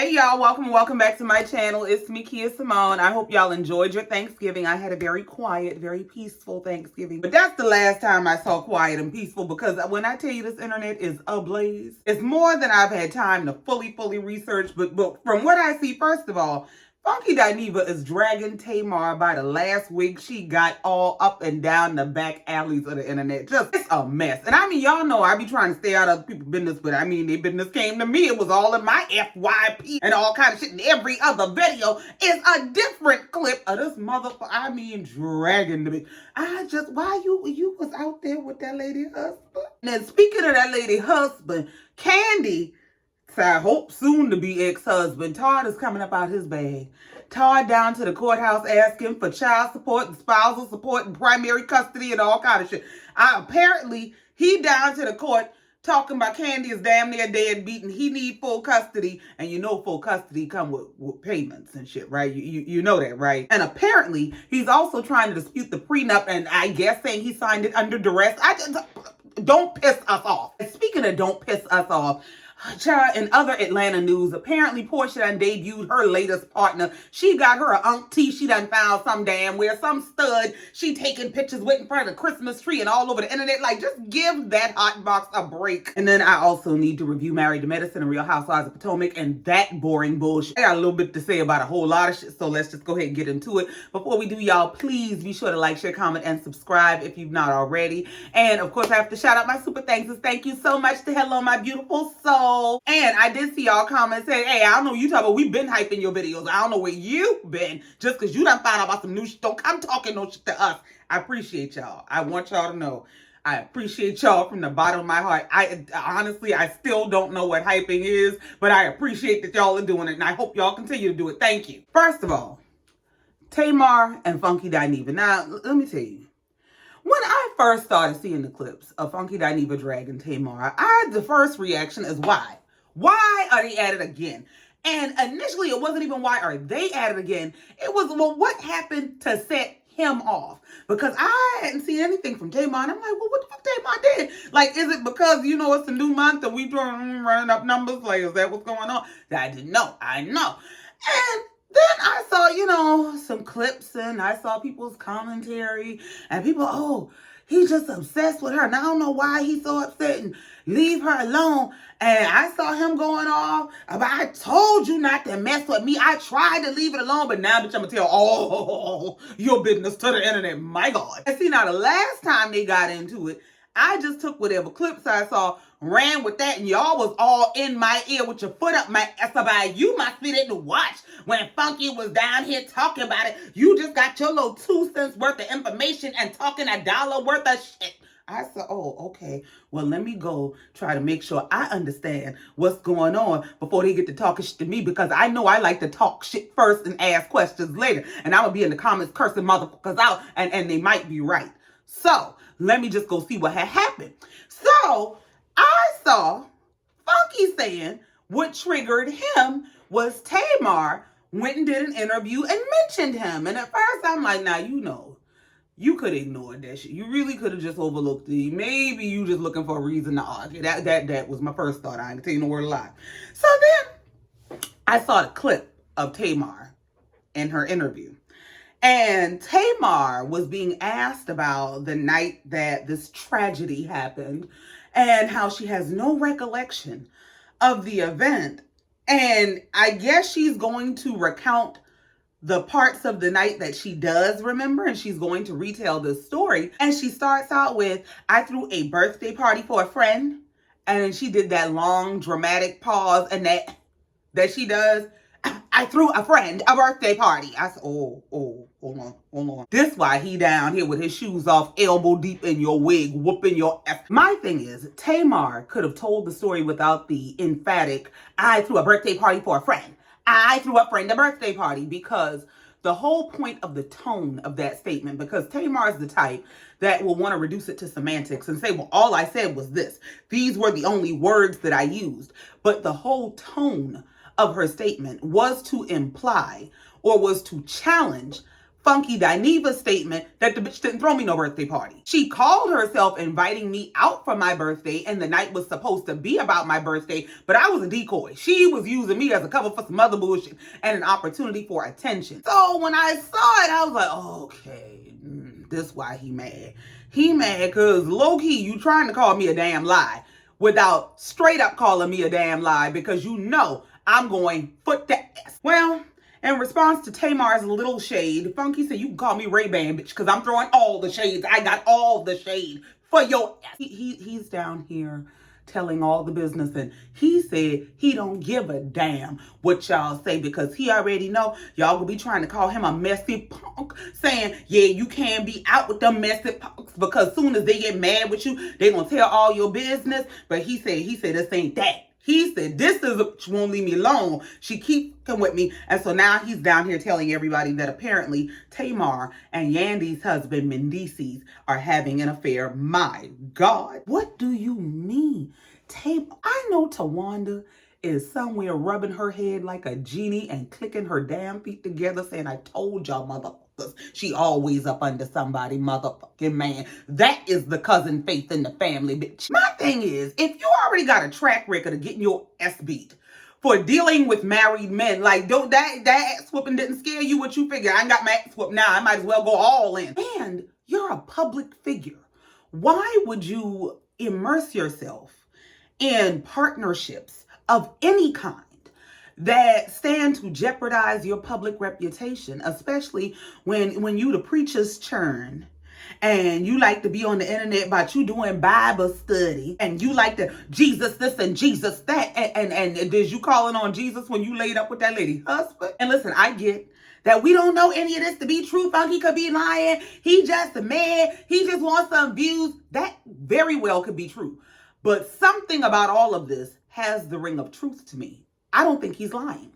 Hey y'all, welcome back to my channel. It's me, KiaSimone. I hope y'all enjoyed your Thanksgiving. I had a very quiet, very peaceful Thanksgiving. But that's the last time I saw quiet and peaceful, because when I tell you this internet is ablaze, it's more than I've had time to fully research. But from what I see, first of all, Funky Diva is dragging Tamar by the last wig she got all up and down the back alleys of the internet. Just, it's a mess. And I mean, y'all know I be trying to stay out of other people's business, but I mean, their business came to me. It was all in my FYP and all kind of shit. And every other video is a different clip of this motherfucker. I mean, dragging the bitch. Why you was out there with that lady husband? And speaking of that lady husband, Kandi, I hope soon to be ex-husband, Todd, is coming up out his bag. Todd down to the courthouse asking for child support and spousal support and primary custody and all kind of shit. Apparently, he down to the court talking about Kandi is damn near deadbeat and he need full custody. And you know full custody come with payments and shit, right? You know that, right? And apparently, he's also trying to dispute the prenup, and I guess saying he signed it under duress. Don't piss us off. And speaking of don't piss us off, child, in other Atlanta news, apparently Porsha done debuted her latest partner. She got her an auntie she done found some damn where, some stud she taking pictures with in front of the Christmas tree and all over the internet. Like, just give that hot box a break. And then I also need to review Married to Medicine and Real Housewives of Potomac and that boring bullshit. I got a little bit to say about a whole lot of shit, so let's just go ahead and get into it. Before we do, y'all, please be sure to like, share, comment, and subscribe if you've not already. And of course, I have to shout out my super thanks. Thank you so much to Hello My Beautiful Soul. And I did see y'all comments saying, hey, I don't know what you talking about. We've been hyping your videos. I don't know where you've been. Just because you done found out about some new shit, don't come talking no shit to us. I appreciate y'all. I want y'all to know. I appreciate y'all from the bottom of my heart. Honestly, I still don't know what hyping is, but I appreciate that y'all are doing it, and I hope y'all continue to do it. Thank you. First of all, Tamar and Funky Diva. Now, let me tell you. When I first started seeing the clips of Funky Diva dragging Tamar, the first reaction is why? Why are they at it again? And initially, it wasn't even why are they at it again. It was, well, what happened to set him off? Because I hadn't seen anything from Tamar. And I'm like, well, what the fuck Tamar did? Like, is it because, you know, it's a new month and we running up numbers? Like, is that what's going on? I didn't know. I know. And then I saw, you know, some clips and I saw people's commentary and people, oh, he's just obsessed with her. And I don't know why he's so upset and leave her alone. And I saw him going off about, I told you not to mess with me. I tried to leave it alone, but now bitch, I'm going to tell all your business to the internet. My God. And see, now the last time they got into it, I just took whatever clips I saw, ran with that, and y'all was all in my ear with your foot up my ass about you must be didn't watch when Funky was down here talking about it. You just got your little 2 cents worth of information and talking $1 worth of shit. I said, oh, okay. Well, let me go try to make sure I understand what's going on before they get to talking shit to me, because I know I like to talk shit first and ask questions later. And I'm going to be in the comments cursing motherfuckers out, and they might be right. So let me just go see what had happened. So I saw Funky saying what triggered him was Tamar went and did an interview and mentioned him. And at first I'm like, now, you know, you could ignore that shit. You really could have just overlooked it. Maybe you just looking for a reason to argue. That was my first thought. I ain't tell you no word of lie. So then I saw the clip of Tamar in her interview. And Tamar was being asked about the night that this tragedy happened and how she has no recollection of the event. And I guess she's going to recount the parts of the night that she does remember, and she's going to retell this story. And she starts out with, I threw a birthday party for a friend. And then she did that long dramatic pause, and that she does. I threw a friend a birthday party. I said, oh, hold on. This why he down here with his shoes off, elbow deep in your wig, whooping your ass. My thing is, Tamar could have told the story without the emphatic, I threw a birthday party for a friend. I threw a friend a birthday party, because the whole point of the tone of that statement, because Tamar is the type that will want to reduce it to semantics and say, well, all I said was this. These were the only words that I used. But the whole tone of her statement was to imply or was to challenge Funky Dineva's statement that the bitch didn't throw me no birthday party. She called herself inviting me out for my birthday, and the night was supposed to be about my birthday, but I was a decoy. She was using me as a cover for some other bullshit and an opportunity for attention. So when I saw it, I was like, okay, this why he mad. He mad because low-key, you trying to call me a damn lie without straight up calling me a damn lie, because you know I'm going foot the ass. Well, in response to Tamar's little shade, Funky said, you can call me Ray-Ban, bitch, because I'm throwing all the shades. I got all the shade for your ass. He's down here telling all the business, and he said he don't give a damn what y'all say, because he already know y'all gonna be trying to call him a messy punk, saying, yeah, you can't be out with them messy punks, because soon as they get mad with you, they gonna tell all your business. But he said this ain't that. He said, this is she won't leave me alone. She keep coming with me. And so now he's down here telling everybody that apparently Tamar and Yandy's husband, Mendeecees, are having an affair. My God. What do you mean? I know Tawanda is somewhere rubbing her head like a genie and clicking her damn feet together saying, I told y'all motherfuckers, she always up under somebody, motherfucking man. That is the cousin faith in the family, bitch. My thing is, if you already got a track record of getting your ass beat for dealing with married men, like don't that ass whooping didn't scare you, what you figure? I ain't got my ass whooped now, I might as well go all in. And you're a public figure. Why would you immerse yourself in partnerships of any kind that stand to jeopardize your public reputation, especially when you the preacher's churn and you like to be on the internet about you doing Bible study and you like to Jesus this and Jesus that, and did you calling on Jesus when you laid up with that lady husband? And listen, I get that we don't know any of this to be true. Funky could be lying. He just a man. He just wants some views. That very well could be true. But something about all of this has the ring of truth to me. I don't think he's lying.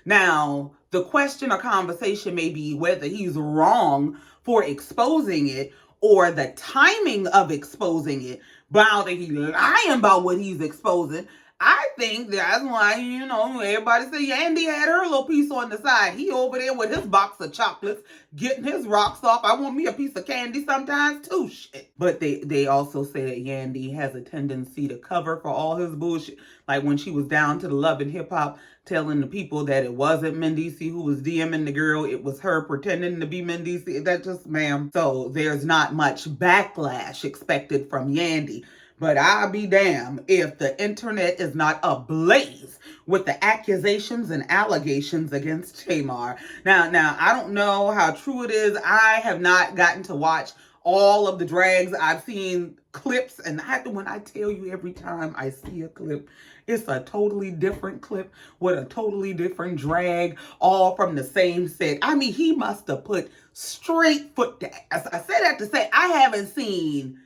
Now, the question or conversation may be whether he's wrong for exposing it or the timing of exposing it, but I don't think he's lying about what he's exposing. I think that's why, everybody say Yandy had her little piece on the side. He over there with his box of chocolates, getting his rocks off. I want me a piece of candy sometimes too, shit. But they also say that Yandy has a tendency to cover for all his bullshit. Like when she was down to the Love and Hip Hop telling the people that it wasn't Mendeecees who was DMing the girl, it was her pretending to be Mendeecees. That just, ma'am. So there's not much backlash expected from Yandy. But I'll be damned if the internet is not ablaze with the accusations and allegations against Tamar. Now, I don't know how true it is. I have not gotten to watch all of the drags. I've seen clips, and when I tell you every time I see a clip, it's a totally different clip with a totally different drag, all from the same set. I mean, he must have put straight foot down. I say that to say I haven't seen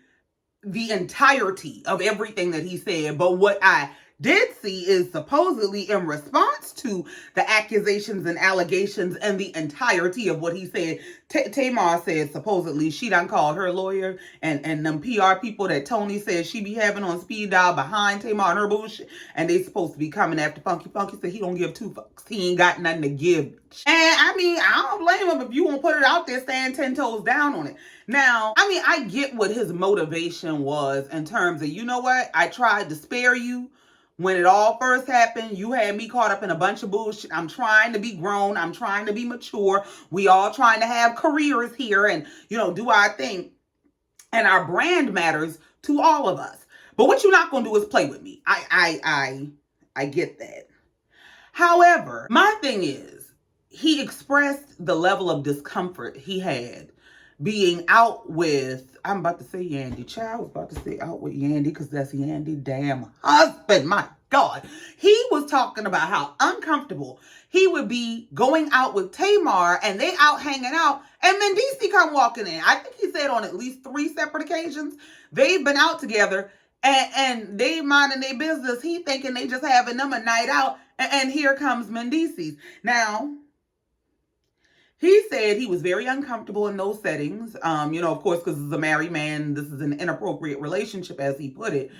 the entirety of everything that he said, but what I did see is supposedly in response to the accusations and allegations and the entirety of what he said, Tamar said supposedly she done called her lawyer and them PR people that Tony said she be having on speed dial behind Tamar and her bullshit, and they supposed to be coming after Funky. Funky said he don't give two fucks. He ain't got nothing to give. And I mean, I don't blame him if you won't put it out there stand 10 toes down on it. Now, I mean, I get what his motivation was in terms of, you know what? I tried to spare you. When it all first happened, you had me caught up in a bunch of bullshit. I'm trying to be grown. I'm trying to be mature. We all trying to have careers here and, do our thing. And our brand matters to all of us. But what you're not going to do is play with me. I get that. However, my thing is, he expressed the level of discomfort he had being out with, I'm about to say Yandy. Child, I was about to say out with Yandy because that's Yandy damn husband. My God. He was talking about how uncomfortable he would be going out with Tamar and they out hanging out and Mendeecees come walking in. I think he said on at least 3 separate occasions they've been out together and they minding their business. He thinking they just having them a night out and here comes Mendeecees. Now, he said he was very uncomfortable in those settings, of course, because he's a married man. This is an inappropriate relationship, as he put it.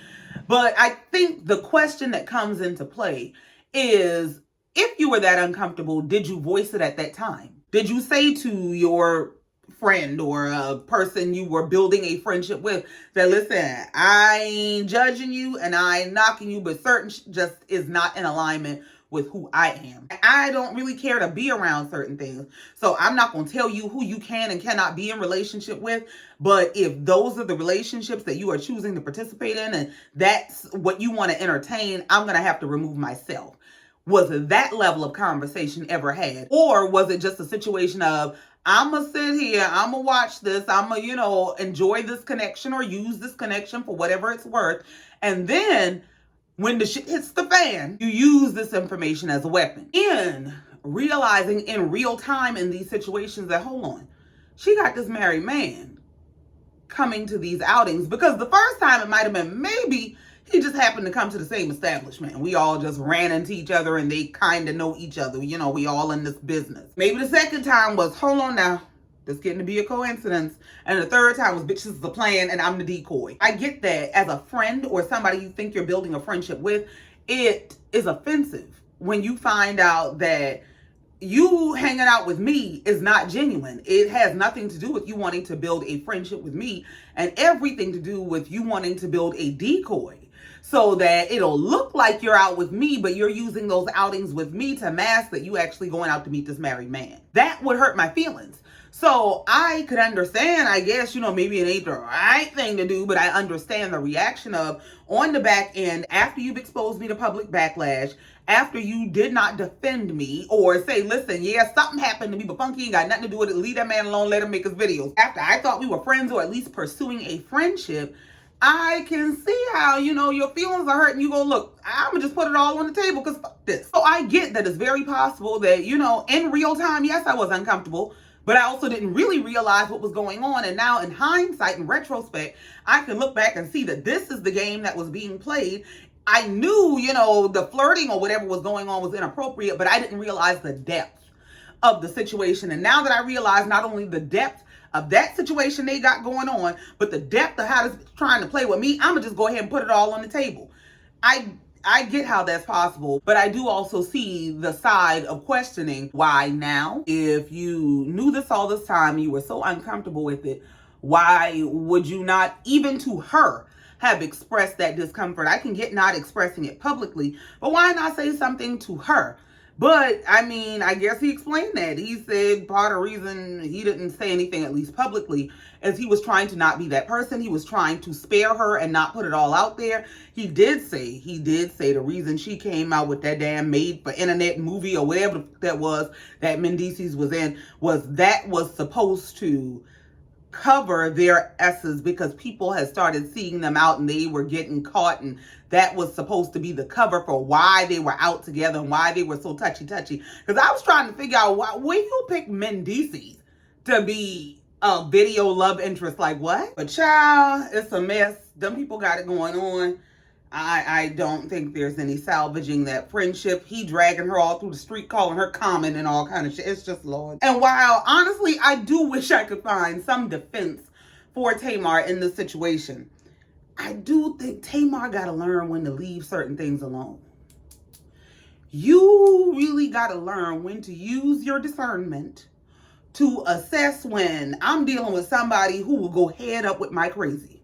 But I think the question that comes into play is, if you were that uncomfortable, did you voice it at that time? Did you say to your friend or a person you were building a friendship with that, listen, I ain't judging you and I ain't knocking you, but certain just is not in alignment with who I am. I don't really care to be around certain things. So I'm not going to tell you who you can and cannot be in relationship with. But if those are the relationships that you are choosing to participate in and that's what you want to entertain, I'm going to have to remove myself. Was that level of conversation ever had? Or was it just a situation of, I'm going to sit here, I'm going to watch this, I'm going to, enjoy this connection or use this connection for whatever it's worth. And then when the shit hits the fan, you use this information as a weapon. In realizing in real time in these situations that, hold on, she got this married man coming to these outings, because the first time it might have been maybe he just happened to come to the same establishment. We all just ran into each other and they kind of know each other. We all in this business. Maybe the second time was, hold on now, this getting to be a coincidence. And the third time was, bitch, this is the plan and I'm the decoy. I get that as a friend or somebody you think you're building a friendship with, it is offensive when you find out that you hanging out with me is not genuine. It has nothing to do with you wanting to build a friendship with me and everything to do with you wanting to build a decoy so that it'll look like you're out with me, but you're using those outings with me to mask that you actually going out to meet this married man. That would hurt my feelings. So I could understand, I guess, maybe it ain't the right thing to do, but I understand the reaction of on the back end, after you've exposed me to public backlash, after you did not defend me or say, listen, yeah, something happened to me, but Funky ain't got nothing to do with it. Leave that man alone. Let him make his videos. After I thought we were friends or at least pursuing a friendship, I can see how, your feelings are hurt and you go, look, I'm going to just put it all on the table because fuck this. So I get that it's very possible that, in real time, yes, I was uncomfortable, but I also didn't really realize what was going on. And now in hindsight, in retrospect, I can look back and see that this is the game that was being played. I knew, the flirting or whatever was going on was inappropriate, but I didn't realize the depth of the situation. And now that I realize not only the depth of that situation they got going on, but the depth of how this is trying to play with me, I'm going to just go ahead and put it all on the table. I get how that's possible, but I do also see the side of questioning why now. If you knew this all this time, you were so uncomfortable with it, why would you not, even to her, have expressed that discomfort? I can get not expressing it publicly, but why not say something to her? But, I guess he explained that. He said part of the reason he didn't say anything, at least publicly, is he was trying to not be that person. He was trying to spare her and not put it all out there. He did say the reason she came out with that damn made for internet movie or whatever that was that Mendeecees was in was supposed to cover their S's because people had started seeing them out and they were getting caught, and that was supposed to be the cover for why they were out together and why they were so touchy-touchy. Because I was trying to figure out why you pick Mendeecees to be a video love interest. Like what? But child, it's a mess. Them people got it going on. I don't think there's any salvaging that friendship. He dragging her all through the street, calling her common and all kind of shit. It's just Lord. And while honestly, I do wish I could find some defense for Tamar in this situation, I do think Tamar got to learn when to leave certain things alone. You really got to learn when to use your discernment to assess when I'm dealing with somebody who will go head up with my crazy.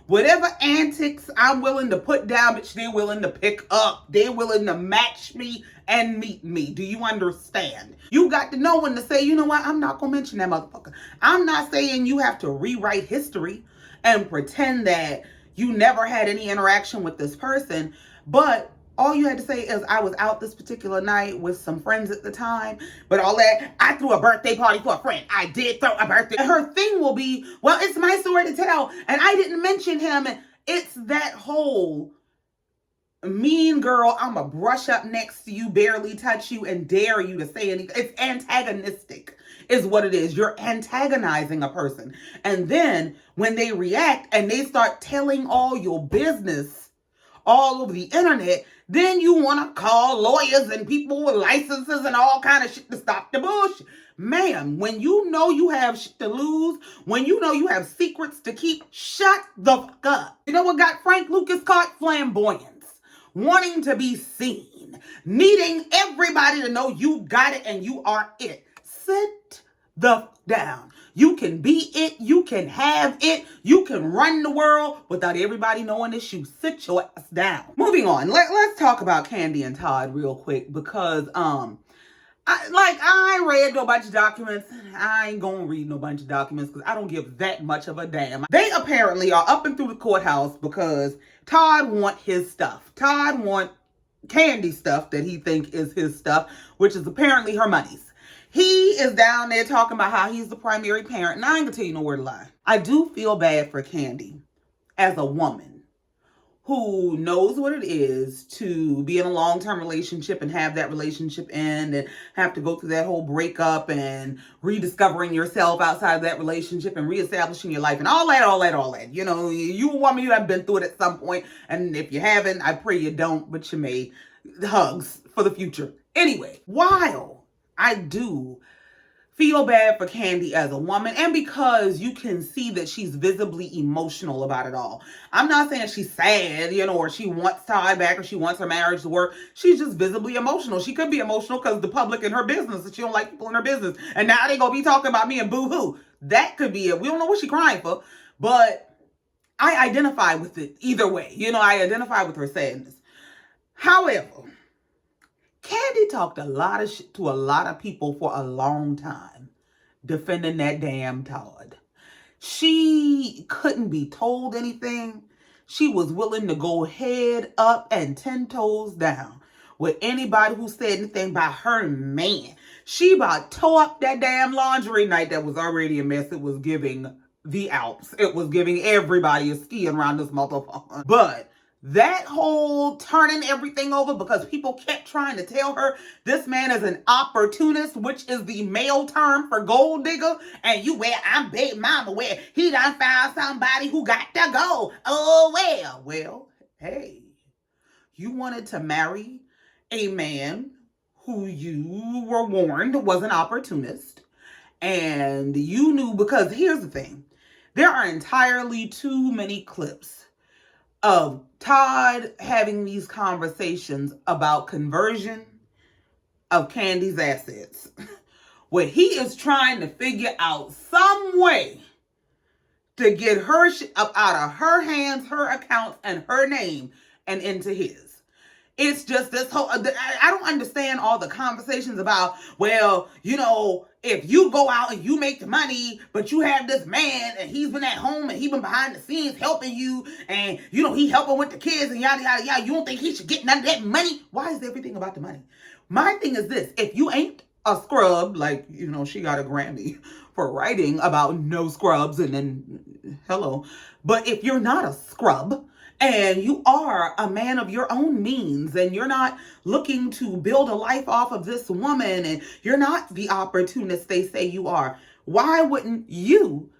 Whatever antics I'm willing to put down, bitch, they're willing to pick up. They're willing to match me and meet me. Do you understand? You got to know when to say, you know what? I'm not going to mention that motherfucker. I'm not saying you have to rewrite history and pretend that you never had any interaction with this person. But all you had to say is, I was out this particular night with some friends at the time, but all that, I threw a birthday party for a friend. I did throw a birthday. And her thing will be, well, it's my story to tell, and I didn't mention him. And it's that whole mean girl, I'm going to brush up next to you, barely touch you, and dare you to say anything. It's antagonistic is what it is. You're antagonizing a person. And then when they react and they start telling all your business all over the internet, then you want to call lawyers and people with licenses and all kind of shit to stop the bullshit. Ma'am, when you know you have shit to lose, when you know you have secrets to keep, shut the fuck up. You know what got Frank Lucas caught? Flamboyance. Wanting to be seen. Needing everybody to know you got it and you are it. sit the down. You can be it, you can have it, you can run the world without everybody knowing this. You sit your ass down. Moving on, let's talk about Kandi and Todd real quick, because I read a bunch of documents. I ain't gonna read no bunch of documents because I don't give that much of a damn. They apparently are up and through the courthouse because Todd want his stuff. Todd want Kandi stuff that he think is his stuff, which is apparently her monies. He is down there talking about how he's the primary parent, and I ain't gonna tell you no word to lie. I do feel bad for Kandi as a woman who knows what it is to be in a long-term relationship and have that relationship end and have to go through that whole breakup and rediscovering yourself outside of that relationship and reestablishing your life and all that. You know, you a woman, you have been through it at some point, and if you haven't, I pray you don't, but you may. Hugs for the future. Anyway, while I do feel bad for Kandi as a woman, and because you can see that she's visibly emotional about it all. I'm not saying she's sad, you know, or she wants Todd back or she wants her marriage to work. She's just visibly emotional. She could be emotional because the public in her business, and she don't like people in her business. And now they gonna be talking about me and boo-hoo. That could be it. We don't know what she's crying for, but I identify with it either way. You know, I identify with her sadness. However, Kandi talked a lot of shit to a lot of people for a long time, defending that damn Todd. She couldn't be told anything. She was willing to go head up and 10 toes down with anybody who said anything about her man. She about tore up that damn laundry night that was already a mess. It was giving the Alps. It was giving everybody a skiing around this motherfucker. But that whole turning everything over because people kept trying to tell her this man is an opportunist, which is the male term for gold digger, and you where I'm baby mama where he done found somebody who got to go. Oh, well, hey, you wanted to marry a man who you were warned was an opportunist, and you knew, because here's the thing, there are entirely too many clips of Todd having these conversations about conversion of Kandi's assets, where he is trying to figure out some way to get her up out of her hands, her accounts, and her name and into his. It's just this whole, I don't understand all the conversations about, well, you know, if you go out and you make the money, but you have this man and he's been at home and he's been behind the scenes helping you and, you know, he helping with the kids and yada, yada, yada. You don't think he should get none of that money? Why is everything about the money? My thing is this. If you ain't a scrub, like, you know, she got a Grammy for writing about no scrubs and then, hello. But if you're not a scrub, and you are a man of your own means, and you're not looking to build a life off of this woman, and you're not the opportunist they say you are, why wouldn't you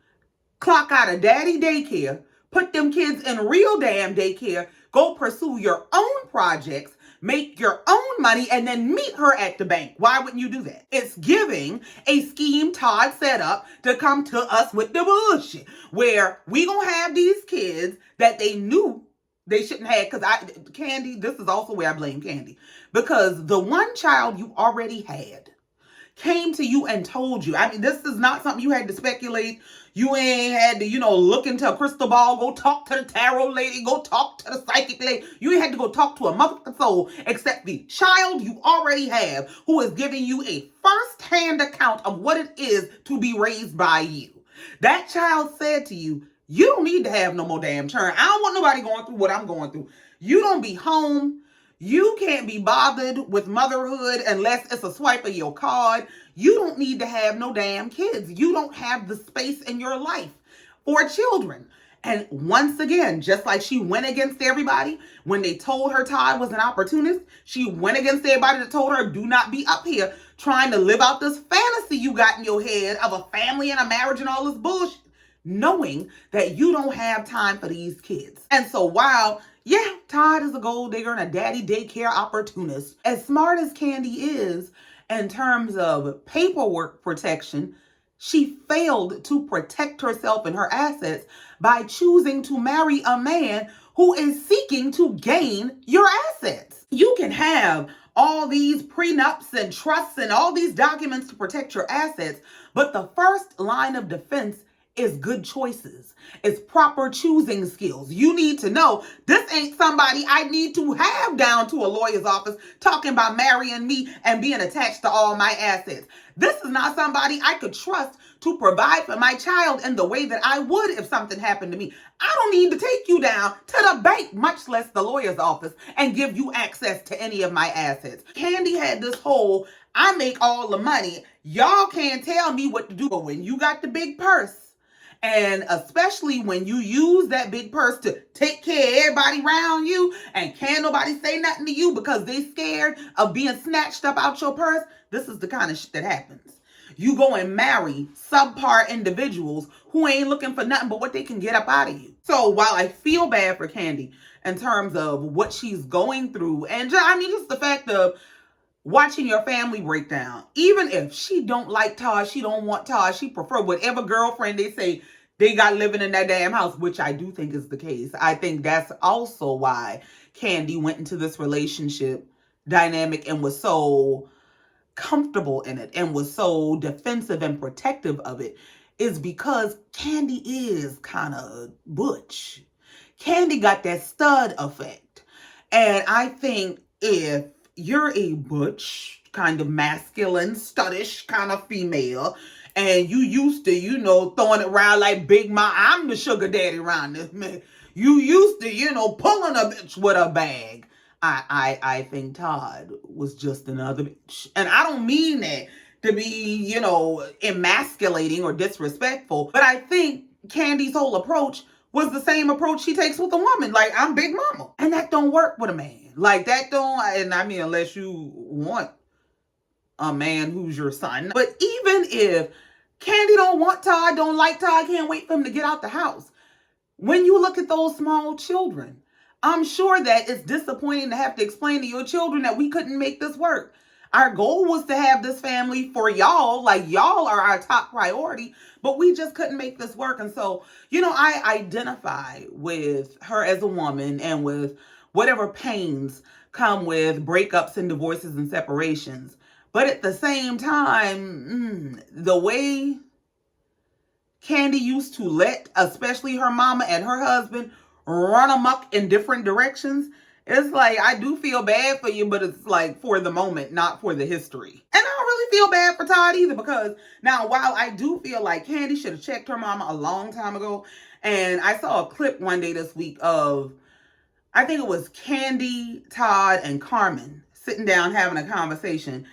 clock out of daddy daycare, put them kids in real damn daycare, go pursue your own projects, make your own money, and then meet her at the bank? Why wouldn't you do that? It's giving a scheme Todd set up to come to us with the bullshit, where we gonna have these kids that they knew they shouldn't have, because Kandi, this is also where I blame Kandi, because the one child you already had came to you and told you. I mean, this is not something you had to speculate. You ain't had to, you know, look into a crystal ball, go talk to the tarot lady, go talk to the psychic lady. You ain't had to go talk to a motherfucking soul, except the child you already have, who is giving you a first-hand account of what it is to be raised by you. That child said to you, you don't need to have no more damn churn. I don't want nobody going through what I'm going through. You don't be home. You can't be bothered with motherhood unless it's a swipe of your card. You don't need to have no damn kids. You don't have the space in your life for children. And once again, just like she went against everybody when they told her Todd was an opportunist, she went against everybody that told her, do not be up here trying to live out this fantasy you got in your head of a family and a marriage and all this bullshit, knowing that you don't have time for these kids. And so while, yeah, Todd is a gold digger and a daddy daycare opportunist, as smart as Kandi is in terms of paperwork protection, she failed to protect herself and her assets by choosing to marry a man who is seeking to gain your assets. You can have all these prenups and trusts and all these documents to protect your assets. But the first line of defense is good choices. It's proper choosing skills. You need to know this ain't somebody I need to have down to a lawyer's office talking about marrying me and being attached to all my assets. This is not somebody I could trust to provide for my child in the way that I would if something happened to me. I don't need to take you down to the bank, much less the lawyer's office, and give you access to any of my assets. Kandi had this whole, I make all the money. Y'all can't tell me what to do. But when you got the big purse, and especially when you use that big purse to take care of everybody around you and can't nobody say nothing to you because they scared of being snatched up out your purse, this is the kind of shit that happens. You go and marry subpar individuals who ain't looking for nothing but what they can get up out of you. So while I feel bad for Kandi in terms of what she's going through, and just the fact of watching your family break down. Even if she don't like Todd, she don't want Todd, she prefer whatever girlfriend they say they got living in that damn house, which I do think is the case. I think that's also why Kandi went into this relationship dynamic and was so comfortable in it and was so defensive and protective of it, is because Kandi is kind of butch. Kandi got that stud effect. And I think if you're a butch, kind of masculine, studdish kind of female, and you used to, throwing it around like Big Ma, I'm the sugar daddy around this man. You used to, pulling a bitch with a bag. I think Todd was just another bitch. And I don't mean that to be, emasculating or disrespectful, but I think Kandi's whole approach was the same approach she takes with a woman. Like, I'm Big Mama. And that don't work with a man. Like, that don't, and I mean, unless you want a man who's your son. But even if Kandi don't want Todd, don't like Todd, can't wait for him to get out the house. When you look at those small children, I'm sure that it's disappointing to have to explain to your children that we couldn't make this work. Our goal was to have this family for y'all, like y'all are our top priority, but we just couldn't make this work. And so, I identify with her as a woman and with whatever pains come with breakups and divorces and separations. But at the same time, the way Kandi used to let, especially her mama and her husband, run amok in different directions, it's like, I do feel bad for you, but it's like for the moment, not for the history. And I don't really feel bad for Todd either, because now, while I do feel like Kandi should have checked her mama a long time ago, and I saw a clip one day this week of, I think it was Kandi, Todd, and Carmen sitting down having a conversation.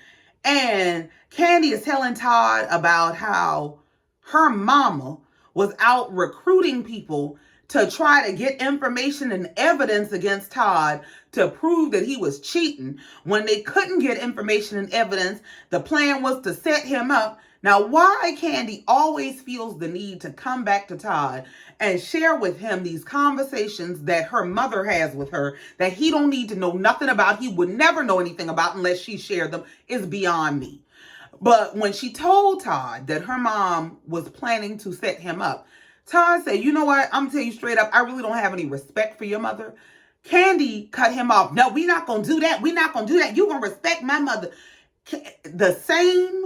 And Kandi is telling Todd about how her mama was out recruiting people to try to get information and evidence against Todd to prove that he was cheating. When they couldn't get information and evidence, the plan was to set him up. Now, why Kandi always feels the need to come back to Todd and share with him these conversations that her mother has with her that he don't need to know nothing about, he would never know anything about unless she shared them, is beyond me. But when she told Todd that her mom was planning to set him up, Todd said, you know what? I'm going to tell you straight up, I really don't have any respect for your mother. Kandi cut him off. No, we're not going to do that. We're not going to do that. You're going to respect my mother. The same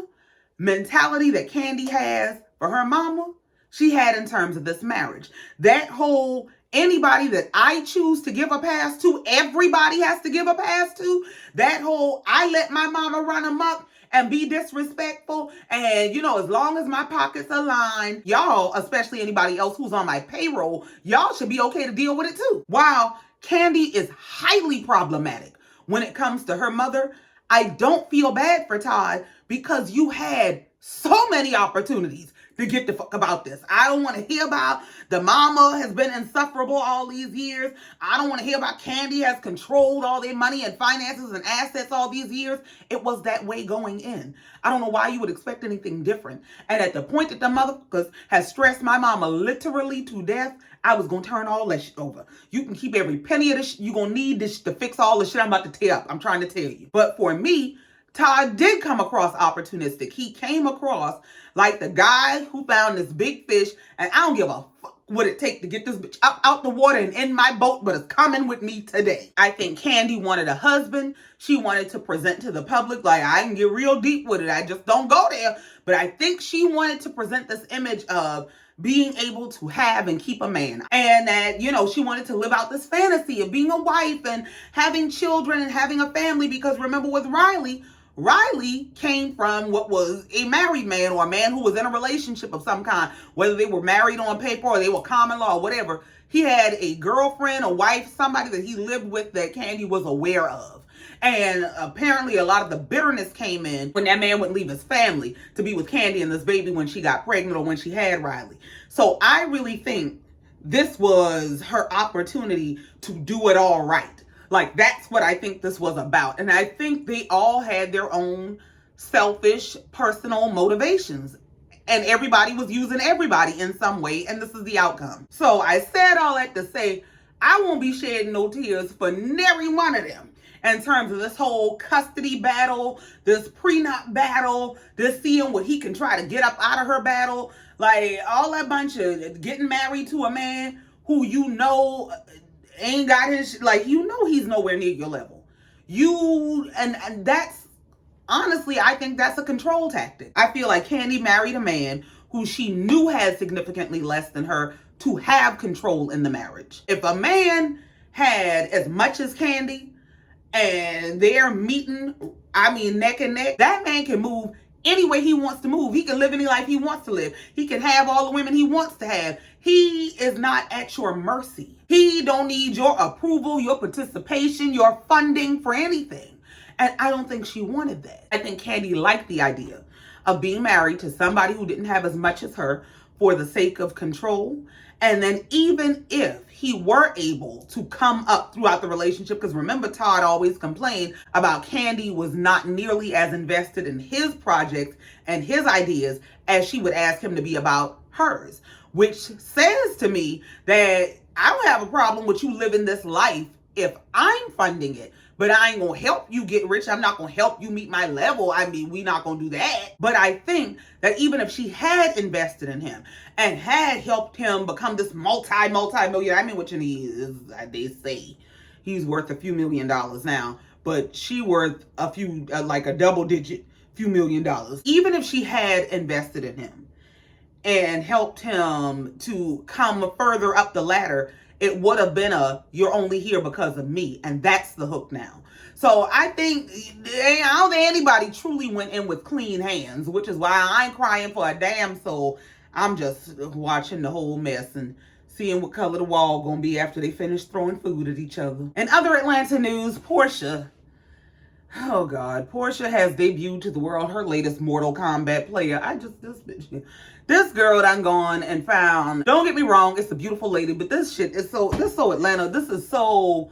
mentality that Kandi has for her mama, she had in terms of this marriage. That whole, anybody that I choose to give a pass to, everybody has to give a pass to. That whole, I let my mama run amok and be disrespectful, and as long as my pockets align, y'all, especially anybody else who's on my payroll, y'all should be okay to deal with it too. While Kandi is highly problematic when it comes to her mother, I don't feel bad for Todd, because you had so many opportunities to get the fuck about this. I don't want to hear about the mama has been insufferable all these years. I don't want to hear about Kandi has controlled all their money and finances and assets all these years. It was that way going in. I don't know why you would expect anything different. And at the point that the motherfuckers has stressed my mama literally to death, I was going to turn all that shit over. You can keep every penny of this. You're going to need this to fix all the shit I'm about to tear up. I'm trying to tell you. But for me, Todd did come across opportunistic. He came across like the guy who found this big fish, and I don't give a fuck would it take to get this bitch up out the water and in my boat, but it's coming with me today. I think Kandi wanted a husband. She wanted to present to the public, like, I can get real deep with it. I just don't go there. But I think she wanted to present this image of being able to have and keep a man. And that, you know, she wanted to live out this fantasy of being a wife and having children and having a family. Because remember with Riley came from what was a married man, or a man who was in a relationship of some kind, whether they were married on paper or they were common law or whatever. He had a girlfriend, a wife, somebody that he lived with that Kandi was aware of. And apparently a lot of the bitterness came in when that man would leave his family to be with Kandi and this baby when she got pregnant or when she had Riley. So I really think this was her opportunity to do it all right. Like, that's what I think this was about. And I think they all had their own selfish, personal motivations. And everybody was using everybody in some way, and this is the outcome. So I said all that to say, I won't be shedding no tears for nary one of them in terms of this whole custody battle, this prenup battle, this seeing what he can try to get up out of her battle. Like, all that bunch of getting married to a man who you know ain't got his, like, you know he's nowhere near your level. And that's, honestly, I think that's a control tactic. I feel like Kandi married a man who she knew had significantly less than her to have control in the marriage. If a man had as much as Kandi and they're meeting, I mean, neck and neck, that man can move any way he wants to move. He can live any life he wants to live. He can have all the women he wants to have. He is not at your mercy. He don't need your approval, your participation, your funding for anything. And I don't think she wanted that. I think Kandi liked the idea of being married to somebody who didn't have as much as her for the sake of control. And then even if he were able to come up throughout the relationship, because remember, Todd always complained about Kandi was not nearly as invested in his projects and his ideas as she would ask him to be about hers, which says to me that I don't have a problem with you living this life if I'm funding it. But I ain't gonna help you get rich. I'm not gonna help you meet my level. I mean, we not gonna do that. But I think that even if she had invested in him and had helped him become this multi-millionaire, I mean, which he is, they say he's worth a few $1 million now, but she worth a few, like a double-digit few $1 million. Even if she had invested in him and helped him to come further up the ladder, it would have been you're only here because of me. And that's the hook now. So I think, I don't think anybody truly went in with clean hands, which is why I ain't crying for a damn soul. I'm just watching the whole mess and seeing what color the wall gonna be after they finish throwing food at each other. In other Atlanta news, Porsha. Oh God, Porsha has debuted to the world her latest Mortal Kombat player. This girl done gone and found, don't get me wrong, it's a beautiful lady, but this shit is so Atlanta. This is so,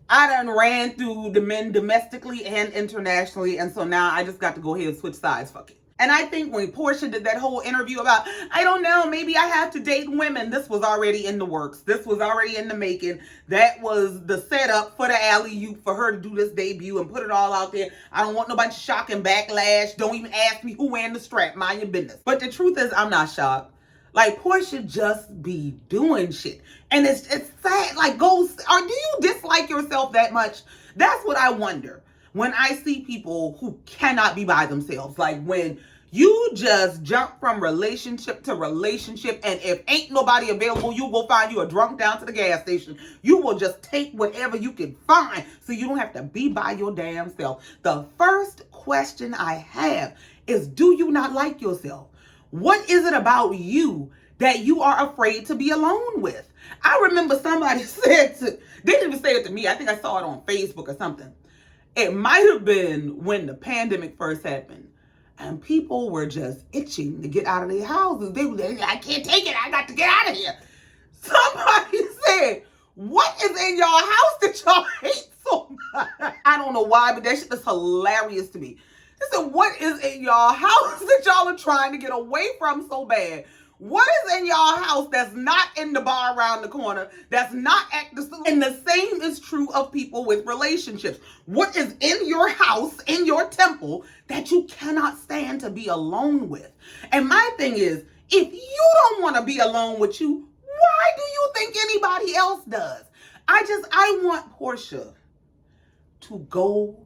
I done ran through the men domestically and internationally, and so now I just got to go ahead and switch sides, fuck it. And I think when Porsha did that whole interview about, I don't know, maybe I have to date women, this was already in the works. This was already in the making. That was the setup for the alley-oop for her to do this debut and put it all out there. I don't want no bunch of shock and backlash. Don't even ask me who wearing the strap. Mind your business. But the truth is, I'm not shocked. Like, Porsha just be doing shit. And it's sad. Like, do you dislike yourself that much? That's what I wonder when I see people who cannot be by themselves. Like, when you just jump from relationship to relationship, and if ain't nobody available, you will find you a drunk down to the gas station. You will just take whatever you can find so you don't have to be by your damn self. The first question I have is, do you not like yourself? What is it about you that you are afraid to be alone with? I remember somebody they didn't even say it to me. I think I saw it on Facebook or something. It might have been when the pandemic first happened. And people were just itching to get out of their houses. They were, I can't take it. I got to get out of here. Somebody said, what is in y'all house that y'all hate so much? I don't know why, but that shit is hilarious to me. They said, what is in y'all house that y'all are trying to get away from so bad? What is in y'all house that's not in the bar around the corner, that's not at the salon? And the same is true of people with relationships. What is in your house, in your temple, that you cannot stand to be alone with? And my thing is, if you don't want to be alone with you, Why do you think anybody else does? I want Porsha to go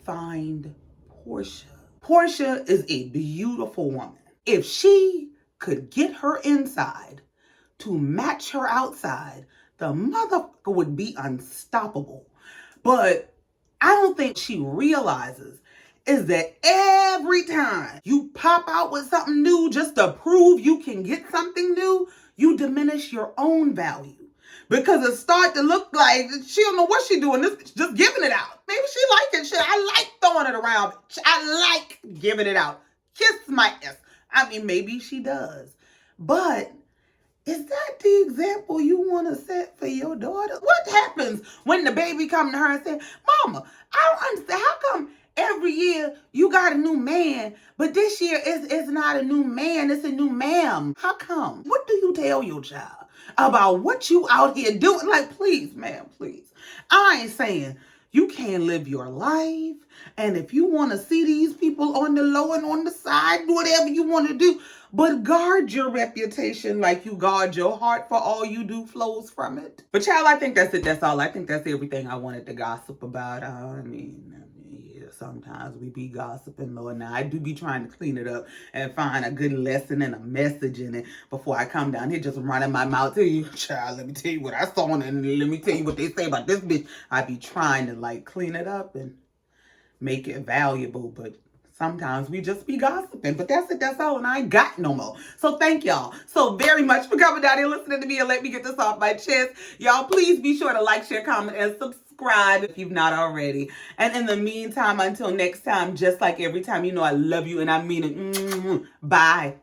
find Porsha. Porsha is a beautiful woman. If she could get her inside to match her outside, the motherfucker would be unstoppable. But I don't think she realizes is that every time you pop out with something new just to prove you can get something new, you diminish your own value. Because it start to look like she don't know what she doing. This bitch just giving it out. Maybe she like it. Shit, I like throwing it around. I like giving it out. Kiss my ass. I mean, maybe she does. But is that the example you want to set for your daughter? What happens when the baby come to her and say, Mama, I don't understand. How come every year you got a new man, but this year it's not a new man, it's a new ma'am? How come? What do you tell your child about what you out here doing? Like, please, ma'am, please. I ain't saying you can't live your life. And if you want to see these people on the low and on the side, do whatever you want to do. But guard your reputation like you guard your heart, for all you do flows from it. But child, I think that's it. That's all. I think that's everything I wanted to gossip about. I mean, yeah, sometimes we be gossiping, Lord. Now, I do be trying to clean it up and find a good lesson and a message in it before I come down here just running my mouth to you. Child, let me tell you what I saw and let me tell you what they say about this bitch. I be trying to like clean it up and make it valuable, but sometimes we just be gossiping. But that's it, that's all, and I ain't got no more. So thank y'all so very much for coming down here, listening to me, and let me get this off my chest. Y'all, please be sure to like, share, comment, and subscribe if you've not already. And in the meantime, until next time, just like every time, you know I love you, and I mean it. Bye.